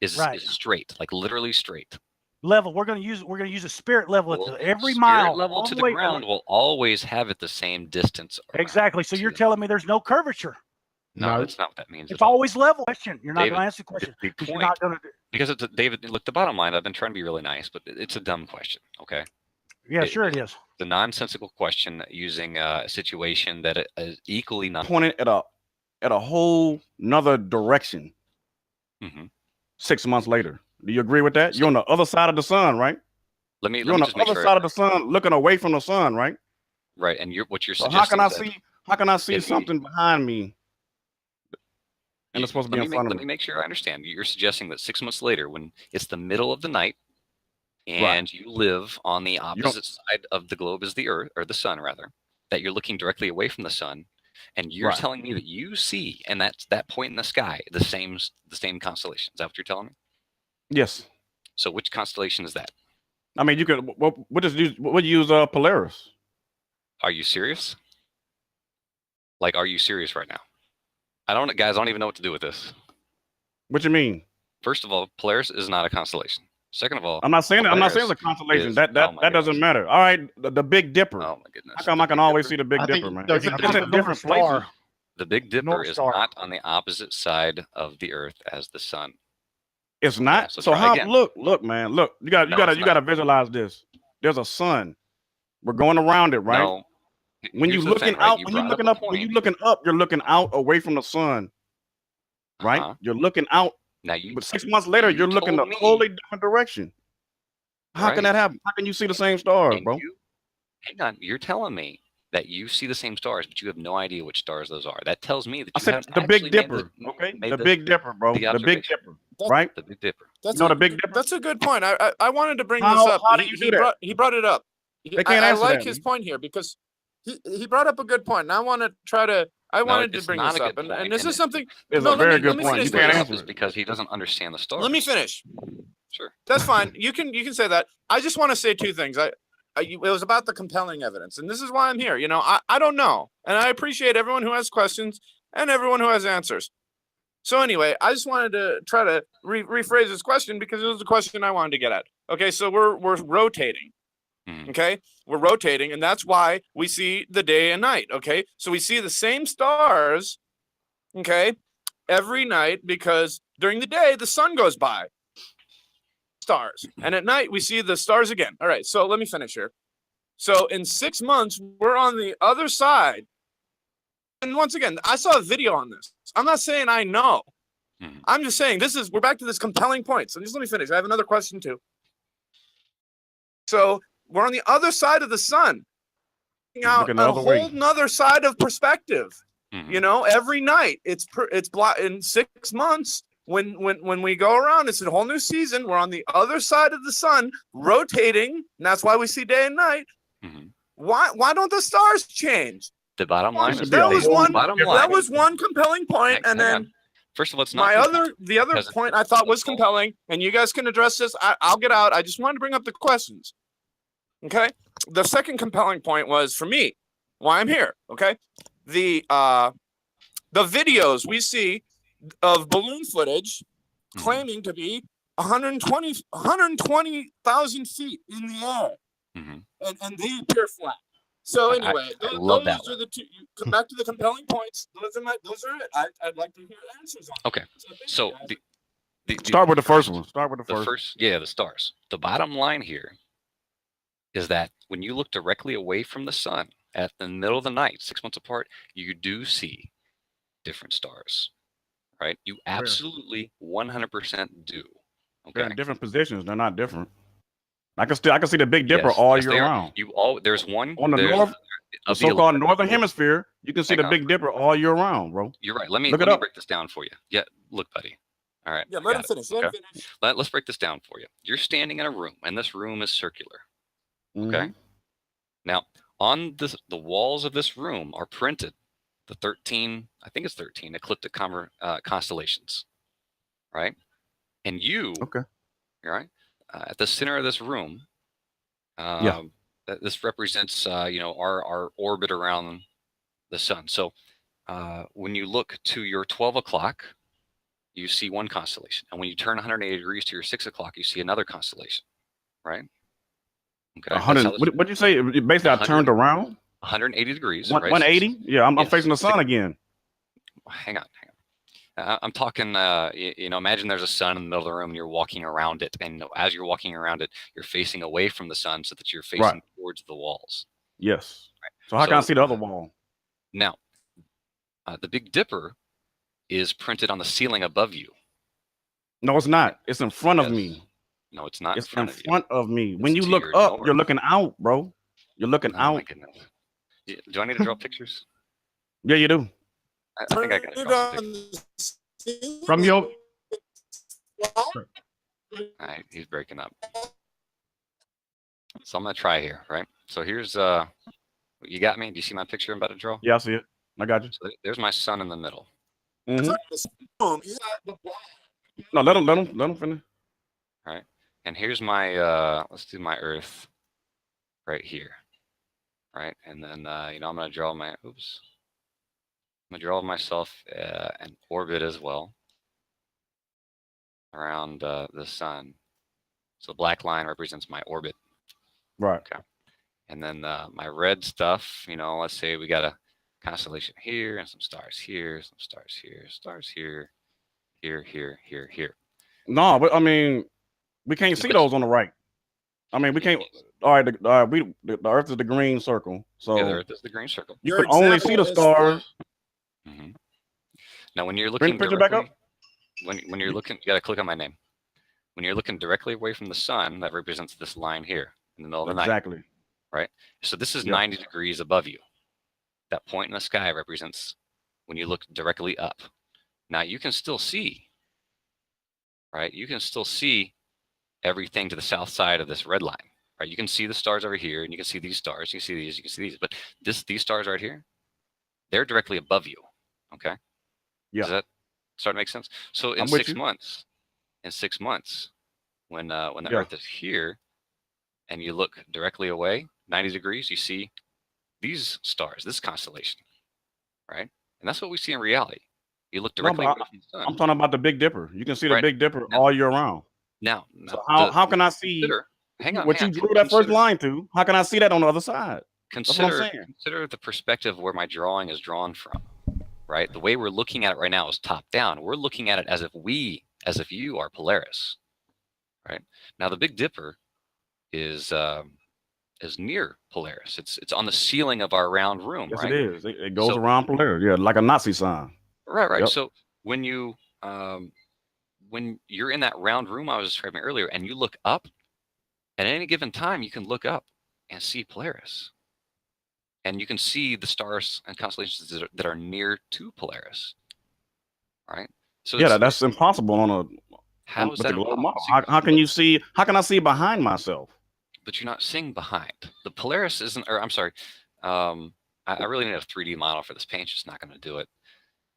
is straight, like literally straight? Level. We're going to use a spirit level at every spirit mile. Level to the ground will always have it the same distance. Exactly. So you're telling me there's no curvature? No, that's not what that means. It's always level. Question. You're not going to answer the question because you're not going to. Because David, look, the bottom line. I've been trying to be really nice, but it's a dumb question. Okay. Yeah, sure it is. The nonsensical question using a situation that is equally not pointed at a whole nother direction. 6 months later. Do you agree with that? You're on the other side of the sun, right? You're on the other side of the sun, looking away from the sun, right? Right, and what you're suggesting. How can I see something behind me? And it's supposed to be in front of me. Let me make sure I understand. You're suggesting that 6 months later, when it's the middle of the night, and you live on the opposite side of the globe as the Earth, or the sun rather, that you're looking directly away from the sun, and you're telling me that you see, and that's that point in the sky, the same constellation. Is that what you're telling me? Yes. So which constellation is that? I mean, you could. What use Polaris? Are you serious? Like, are you serious right now? I don't even know what to do with this. What you mean? First of all, Polaris is not a constellation. Second of all, I'm not saying it's a constellation. That doesn't matter. All right, the Big Dipper. Oh my goodness! How come I can always see the Big Dipper, man? It's a different place. The Big Dipper is not on the opposite side of the Earth as the sun. It's not. So how? Look, man. Look, you got to visualize this. There's a sun. We're going around it, right? No. When you're looking out, when you're looking up, you're looking out away from the sun, right? You're looking out. Now but 6 months later, you're looking a totally different direction. How can that happen? How can you see the same stars, bro? Hang on. You're telling me that you see the same stars, but you have no idea which stars those are. That tells me that you said the Big Dipper. The Big Dipper, bro. The Big Dipper, right? The Big Dipper. The Big Dipper. That's a good point. I wanted to bring this up. How do you do that? He brought it up. They can't I answer like that, his point here because he brought up a good point, and I want to try to I wanted to it's bring not this a up, good and point, this and is something. It's No, a very let good me point. finish You can't this. answer is it. because he doesn't understand the stars. Let me finish. Sure. That's fine. You can say that. I just want to say two things. It was about the compelling evidence, and this is why I'm here. You know, I don't know, and I appreciate everyone who has questions and everyone who has answers. So anyway, I just wanted to try to rephrase this question because it was the question I wanted to get at. Okay, so we're rotating. Okay, we're rotating, and that's why we see the day and night. Okay, so we see the same stars. Okay, every night because during the day the sun goes by. Stars, and at night we see the stars again. All right, so let me finish here. So in 6 months we're on the other side. And once again, I saw a video on this. I'm not saying I know. I'm just saying we're back to this compelling point. So just let me finish. I have another question too. So we're on the other side of the sun. Out a whole nother side of perspective. You know, every night it's in 6 months when we go around, it's a whole new season. We're on the other side of the sun, rotating, and that's why we see day and night. Why don't the stars change? The bottom line is that was one compelling point, and then first of all, it's not the other point I thought was compelling, and you guys can address this. I'll get out. I just wanted to bring up the questions. Okay. The second compelling point was for me why I'm here. Okay. The videos we see of balloon footage claiming to be 120,000 feet in the air, and they appear flat. So anyway, those are the two. You come back to the compelling points. Those are it. I'd like to hear answers on. Okay, so start with the first one. Start with the first. Yeah, the stars. The bottom line here is that when you look directly away from the sun at the middle of the night, 6 months apart, you do see different stars, right? You absolutely 100% do. Okay. They're in different positions. They're not different. I can see the Big Dipper all year round. There's one on the so-called northern hemisphere. You can see the Big Dipper all year round, bro. You're right. Let me break this down for you. Yeah, look, buddy. All right. Yeah, let him finish. Let's break this down for you. You're standing in a room, and this room is circular. Okay. Now, on the walls of this room are printed the 13, I think it's 13 ecliptic constellations, right? And you, right, at the center of this room, this represents, our orbit around the sun. So when you look to your 12 o'clock, you see one constellation. And when you turn 180 degrees to your 6 o'clock, you see another constellation, right? Okay. 100. What did you say? Basically, I turned around 180 degrees. 180. Yeah, I'm facing the sun again. Hang on. I'm talking. Imagine there's a sun in the middle of the room, and you're walking around it, and as you're walking around it, you're facing away from the sun, so that you're facing towards the walls. Yes. Right. So how can I see the other wall? Now, the Big Dipper is printed on the ceiling above you. No, it's not. It's in front of me. No, it's not. It's in front of me. When you look up, you're looking out, bro. You're looking out. My goodness. Do I need to draw pictures? Yeah, you do. I think I got to draw pictures. From your. All right, he's breaking up. So I'm gonna try here, right? So here's you got me. Do you see my picture I'm about to draw? Yeah, I see it. I got you. So there's my sun in the middle. No, let him finish. All right. And here's my let's do my Earth right here, right? And then I'm gonna draw my I'm gonna draw myself an orbit as well around the sun. So the black line represents my orbit. Right. Okay. And then my red stuff, let's say we got a constellation here and some stars here, some stars here, stars here, here. No, but I mean, we can't see those on the right. I mean, we can't. All right, the Earth is the green circle. So yeah, the Earth is the green circle. You can only see the stars. Now, when you're looking directly, back up. When you're looking, you got to click on my name. When you're looking directly away from the sun, that represents this line here in the middle of the night. Exactly. Right. So this is 90 degrees above you. That point in the sky represents when you look directly up. Now you can still see. Right. You can still see everything to the south side of this red line. Right. You can see the stars over here, and you can see these stars. You can see these. You can see these. But these stars right here, they're directly above you. Okay. Yeah. Does that start to make sense? So in I'm with 6 you. months, when the Yeah. Earth is here, and you look directly away 90 degrees, you see these stars, this constellation, right? And that's what we see in reality. You look No, directly but away from the sun. I'm talking about the Big Dipper. You can see the Right. Big Dipper No. all year round. Now, So how can I see consider, hang on, what you drew that first line to? How can I see that on the other side? That's what I'm saying. Consider the perspective where my drawing is drawn from, right? The way we're looking at it right now is top down. We're looking at it as if you are Polaris, right? Now the Big Dipper is near Polaris. It's on the ceiling of our round room, Yes, right? it is. It goes around Polaris, yeah, like a Nazi sign. Right. Yep. So when you're in that round room I was describing earlier, and you look up, at any given time, you can look up and see Polaris. And you can see the stars and constellations that are near to Polaris. Right? So yeah, that's impossible on a how is that globe impossible? model. How can you see? How can I see behind myself? But you're not seeing behind. The Polaris isn't, or I'm sorry, I really need a 3D model for this paint. Just not going to do it.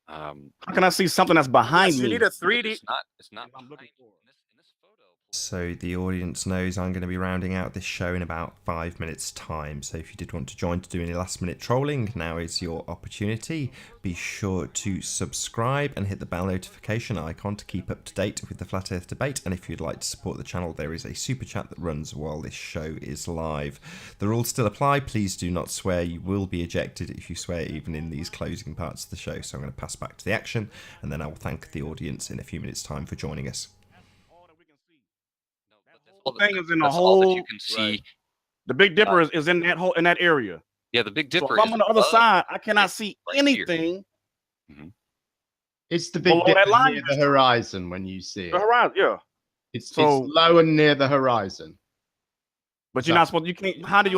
How can I see something that's behind me? You need a 3D. It's not behind you. In this photo. So the audience knows I'm going to be rounding out this show in about 5 minutes time. So if you did want to join to do any last minute trolling, now is your opportunity. Be sure to subscribe and hit the bell notification icon to keep up to date with the Flat Earth debate. And if you'd like to support the channel, there is a super chat that runs while this show is live. The rules still apply. Please do not swear. You will be ejected if you swear even in these closing parts of the show. So I'm going to pass back to the action, and then I will thank the audience in a few minutes time for joining us. Thing is in the That's whole. all that you can see. The Big Dipper is in that area. Yeah, the Big Dipper. So if I'm on the other above, side, I cannot see right anything. It's the Big Below Dipper that line? near the horizon when you see it. The horizon, yeah. It's So- low and near the horizon. But you're not supposed. You can't. How do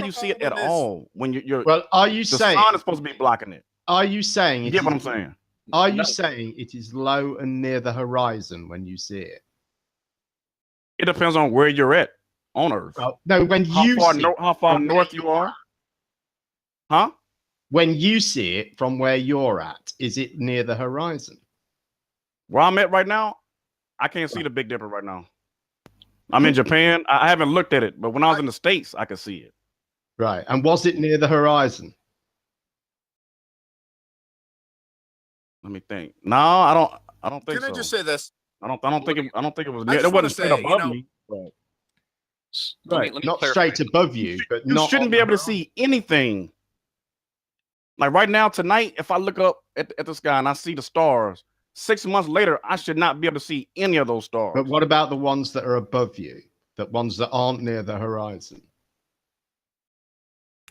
you see it at all when you're? Well, are you the saying? sun is supposed to be blocking it. Are you saying? You it get what I'm is- saying? Are you saying it is low and near the horizon when you see it? It depends on where you're at on Earth. Well, no, when you see it, how far from north where you are? Huh? when you see it from where you're at, is it near the horizon? Where I'm at right now, I can't see the Big Dipper right now. I'm in Japan. I haven't looked at it, but when I was in the States, I could see it. Right. And was it near the horizon? Let me think. No, I don't think Can so. I just say this? I don't think it was I near. just It wasn't wanna straight say, above you know- me. But Right. Let me Not clarify. straight above you, but you not shouldn't on be the able to see anything. Like right now, tonight, if I look up at the sky and I see the stars, 6 months later, I should not be able to see any of those stars. But what about the ones that are above you? The ones that aren't near the horizon?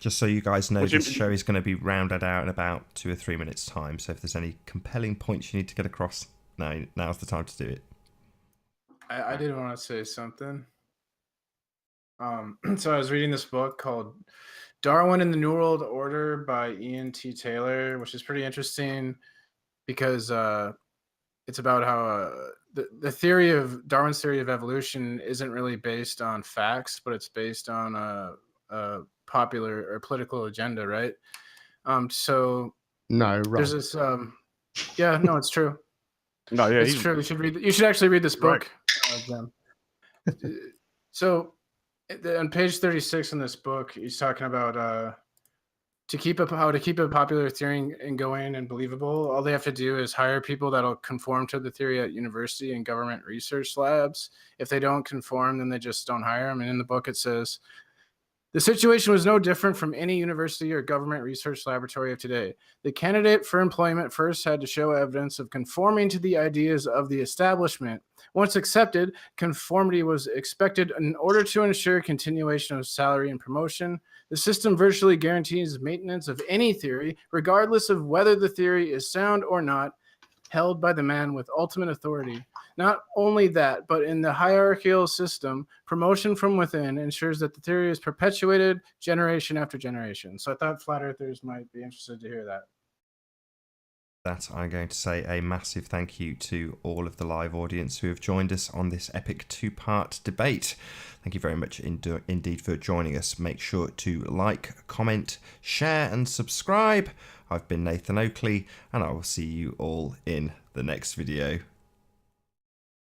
Just so you guys know, Which you- this show is going to be rounded out in about 2 or 3 minutes time. So if there's any compelling points you need to get across, now's the time to do it. I did want to say something. So I was reading this book called Darwin and the New World Order by Ian T. Taylor, which is pretty interesting because it's about how the theory of Darwin's theory of evolution isn't really based on facts, but it's based on a popular or political agenda, right? So No, right. there's this yeah, no, it's true. No, yeah, It's true. You should actually read this book, Jim. So, on page 36 in this book, he's talking about how to keep a popular theory and going and believable. All they have to do is hire people that'll conform to the theory at university and government research labs. If they don't conform, then they just don't hire them. And in the book, it says, the situation was no different from any university or government research laboratory of today. The candidate for employment first had to show evidence of conforming to the ideas of the establishment. Once accepted, conformity was expected in order to ensure continuation of salary and promotion. The system virtually guarantees maintenance of any theory, regardless of whether the theory is sound or not, held by the man with ultimate authority. Not only that, but in the hierarchical system, promotion from within ensures that the theory is perpetuated generation after generation. So I thought flat earthers might be interested to hear that. that, I'm going to say a massive thank you to all of the live audience who have joined us on this epic two-part debate. Thank you very much indeed for joining us. Make sure to like, comment, share and subscribe. I've been Nathan Oakley, and I will see you all in the next video.